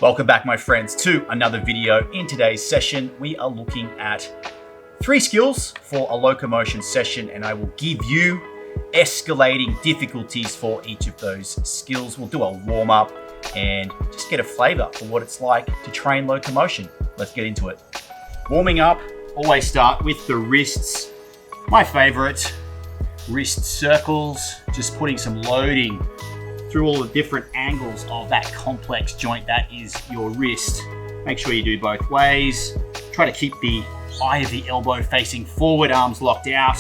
Welcome back, my friends, to another video. In today's session, we are looking at 3 skills for a locomotion session, and I will give you escalating difficulties for each of those skills. We'll do a warm-up and just get a flavor for what it's like to train locomotion. Let's get into it. Warming up, always start with the wrists. My favorite, wrist circles, just putting some loading through all the different angles of that complex joint that is your wrist. Make sure you do both ways. Try to keep the eye of the elbow facing forward, arms locked out,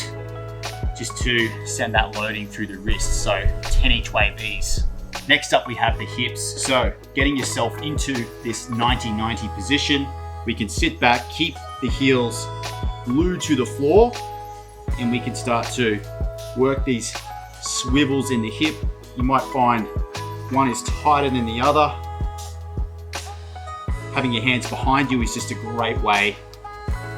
just to send that loading through the wrist. So 10 each way these. Next up, we have the hips. So getting yourself into this 90-90 position. We can sit back, keep the heels glued to the floor, and we can start to work these swivels in the hip. You might find one is tighter than the other. Having your hands behind you is just a great way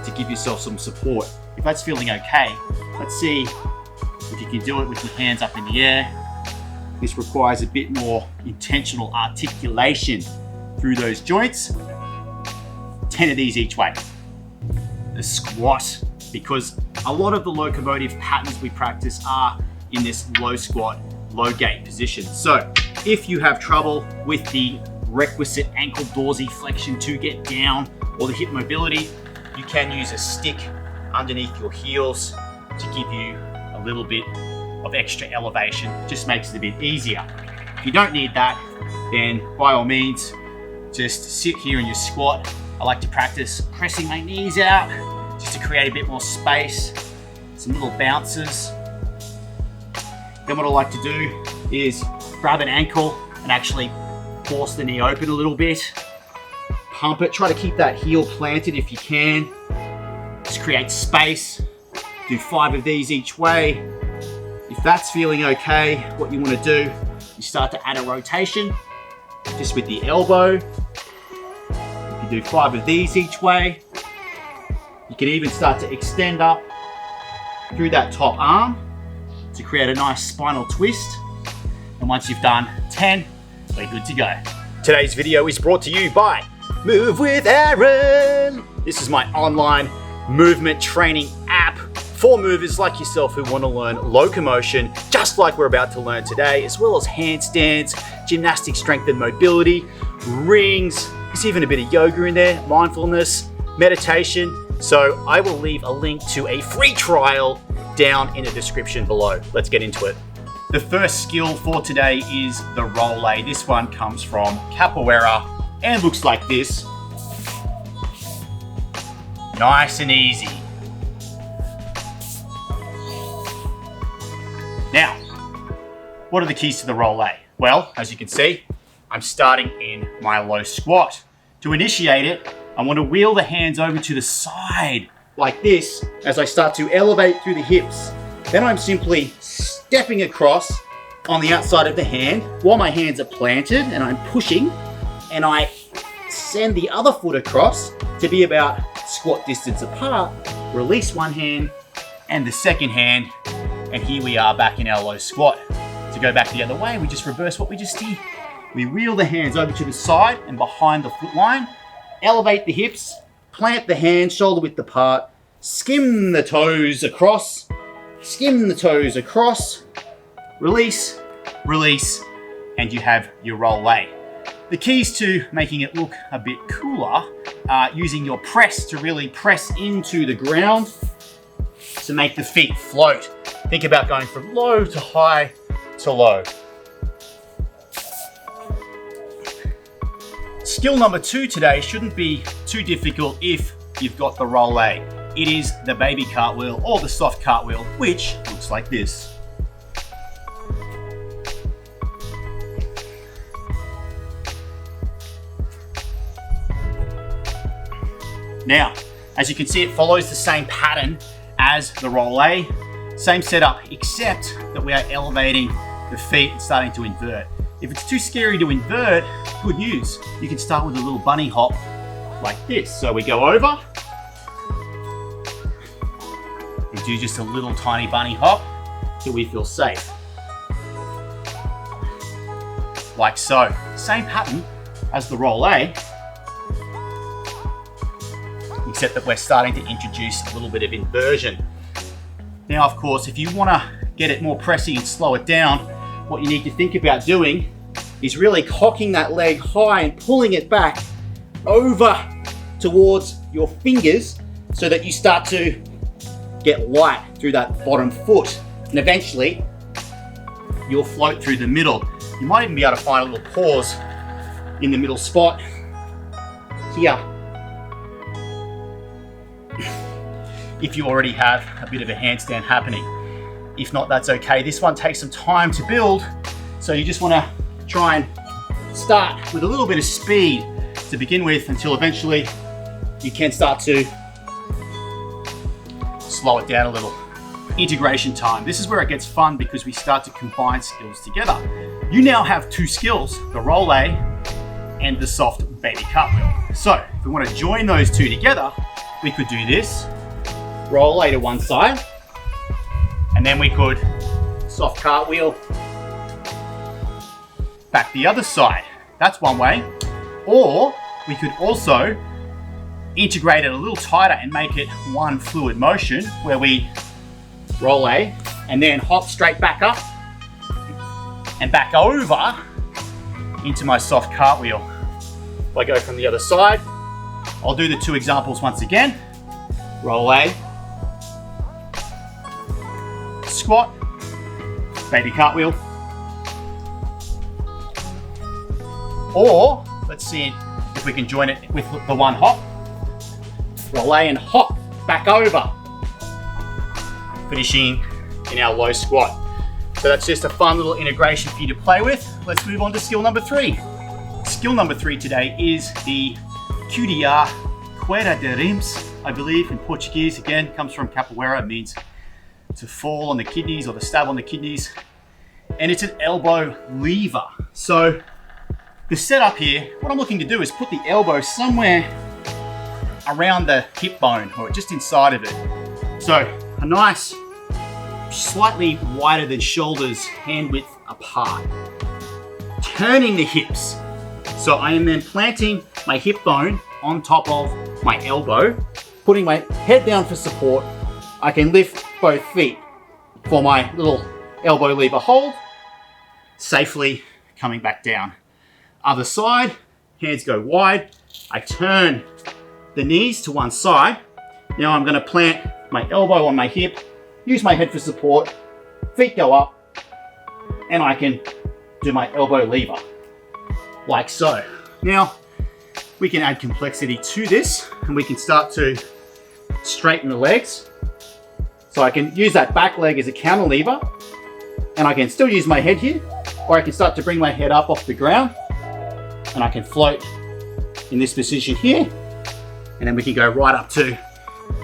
to give yourself some support. If that's feeling okay, let's see if you can do it with your hands up in the air. This requires a bit more intentional articulation through those joints. 10 of these each way. The squat, because a lot of the locomotive patterns we practice are in this low squat, low gait position. So if you have trouble with the requisite ankle dorsiflexion to get down, or the hip mobility, you can use a stick underneath your heels to give you a little bit of extra elevation. Just makes it a bit easier. If you don't need that, then by all means, just sit here in your squat. I like to practice pressing my knees out just to create a bit more space, some little bounces. Then what I like to do is grab an ankle and actually force the knee open a little bit. Pump it, try to keep that heel planted if you can. Just create space. Do 5 of these each way. If that's feeling okay, what you want to do, you start to add a rotation just with the elbow. You can do 5 of these each way. You can even start to extend up through that top arm to create a nice spinal twist. And once you've done 10, we're good to go. Today's video is brought to you by Move with Aaron. This is my online movement training app for movers like yourself who want to learn locomotion, just like we're about to learn today, as well as handstands, gymnastic strength and mobility, rings. There's even a bit of yoga in there, mindfulness, meditation. So I will leave a link to a free trial down in the description below. Let's get into it. The first skill for today is the roll A. This one comes from capoeira and looks like this. Nice and easy. Now, what are the keys to the roll A? Well, as you can see, I'm starting in my low squat. To initiate it, I want to wheel the hands over to the side like this as I start to elevate through the hips. Then I'm simply stepping across on the outside of the hand while my hands are planted and I'm pushing, and I send the other foot across to be about squat distance apart, release one hand and the second hand, and here we are back in our low squat. To go back the other way, we just reverse what we just did. We wheel the hands over to the side and behind the foot line, elevate the hips, plant the hands shoulder width apart, skim the toes across, release, release, and you have your roll A. The keys to making it look a bit cooler are using your press to really press into the ground to make the feet float. Think about going from low to high to low. Skill number 2 today shouldn't be too difficult if you've got the roll A. It is the baby cartwheel or the soft cartwheel, which looks like this. Now, as you can see, it follows the same pattern as the roll A. Same setup, except that we are elevating the feet and starting to invert. If it's too scary to invert, good news. You can start with a little bunny hop like this. So we go over, we do just a little tiny bunny hop till we feel safe. like so. Same pattern as the roll A, except that we're starting to introduce a little bit of inversion. Now, of course, if you want to get it more pressy and slow it down, what you need to think about doing is really cocking that leg high and pulling it back over towards your fingers so that you start to get light through that bottom foot. And eventually, you'll float through the middle. You might even be able to find a little pause in the middle spot here. If you already have a bit of a handstand happening. If not, that's okay. This one takes some time to build, so you just want to try and start with a little bit of speed to begin with until eventually you can start to slow it down a little. Integration time. This is where it gets fun because we start to combine skills together. You now have two skills, the roll A and the soft baby cartwheel. So if we want to join those two together, we could do this. Roll A to one side, and then we could soft cartwheel back the other side. That's one way. Or we could also integrate it a little tighter and make it one fluid motion where we roll A and then hop straight back up and back over into my soft cartwheel. If I go from the other side, I'll do the two examples once again. Roll A, squat, baby cartwheel. Or let's see if we can join it with the one hop. Roll A and hop back over, finishing in our low squat. So that's just a fun little integration for you to play with. Let's move on to skill number 3. Skill number 3 today is the QDR, Queda de Rims, I believe in Portuguese. Again, comes from capoeira, it means to fall on the kidneys or to stab on the kidneys. And it's an elbow lever. So the setup here, what I'm looking to do is put the elbow somewhere around the hip bone or just inside of it. So a nice, slightly wider than shoulders, hand width apart. Turning the hips. So I am then planting my hip bone on top of my elbow, putting my head down for support. I can lift both feet for my little elbow lever hold, safely coming back down. Other side, hands go wide. I turn the knees to one side. Now I'm going to plant my elbow on my hip, use my head for support, feet go up, and I can do my elbow lever, like so. Now, we can add complexity to this, and we can start to straighten the legs. So I can use that back leg as a counter lever, and I can still use my head here, or I can start to bring my head up off the ground, and I can float in this position here, and then we can go right up to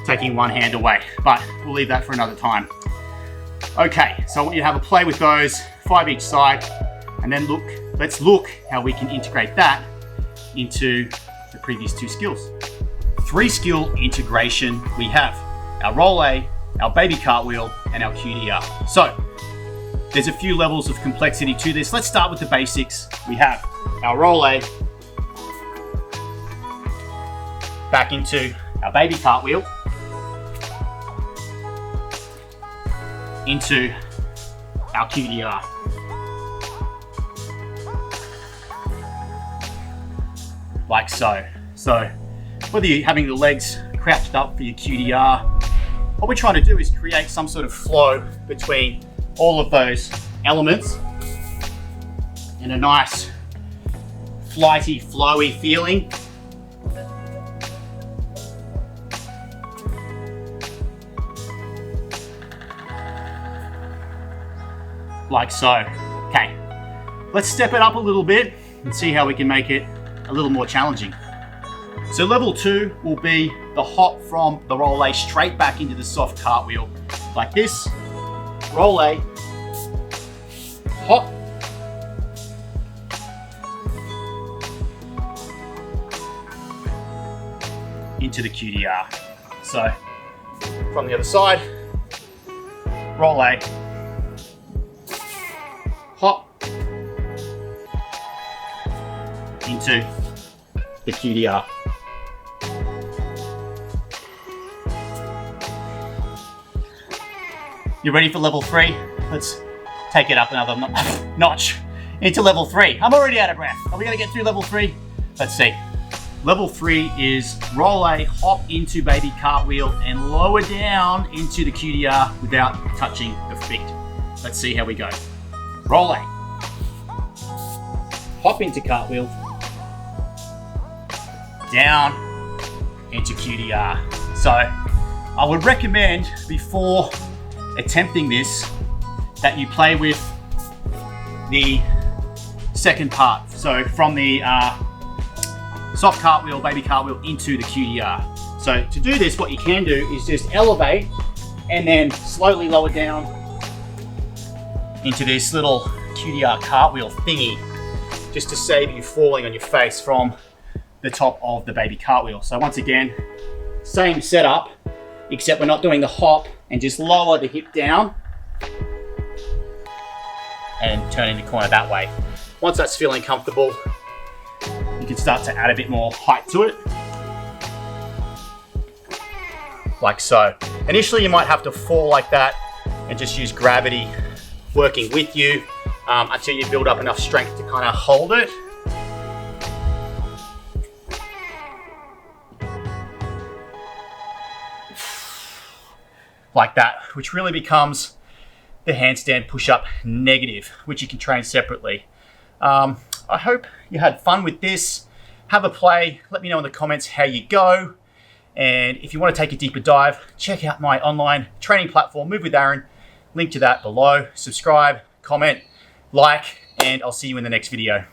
taking one hand away, but we'll leave that for another time. Okay, so I want you to have a play with those, 5 each side, and then let's look how we can integrate that into the previous 2 skills. 3 skill integration we have: our roll A, our baby cartwheel, and our QDR. So there's a few levels of complexity to this. Let's start with the basics. We have our roll A, back into our baby cartwheel, into our QDR. Like so. So whether you're having the legs crouched up for your QDR, what we're trying to do is create some sort of flow between all of those elements and a nice flighty, flowy feeling. Like so. Okay, let's step it up a little bit and see how we can make it a little more challenging. So level 2 will be the hop from the roll A straight back into the soft cartwheel, like this. Roll A, hop, into the QDR. So from the other side, roll A, hop, into the QDR. You ready for level 3? Let's take it up another notch into level 3. I'm already out of breath. Are we gonna get through level 3? Let's see. Level 3 is roll A, hop into baby cartwheel, and lower down into the QDR without touching the feet. Let's see how we go. Roll A, hop into cartwheel, down into QDR. So I would recommend before attempting this that you play with the second part. So from the soft cartwheel, baby cartwheel into the QDR. So to do this, what you can do is just elevate and then slowly lower down into this little QDR cartwheel thingy, just to save you falling on your face from the top of the baby cartwheel. So once again, same setup, except we're not doing the hop, and just lower the hip down and turning the corner that way. Once that's feeling comfortable, you can start to add a bit more height to it, like so. Initially, you might have to fall like that and just use gravity working with you until you build up enough strength to kind of hold it. Like that, which really becomes the handstand push-up negative, which you can train separately. I hope you had fun with this. Have a play. Let me know in the comments how you go. And if you want to take a deeper dive, check out my online training platform, Move with Aaron. Link to that below. Subscribe, comment, like, and I'll see you in the next video.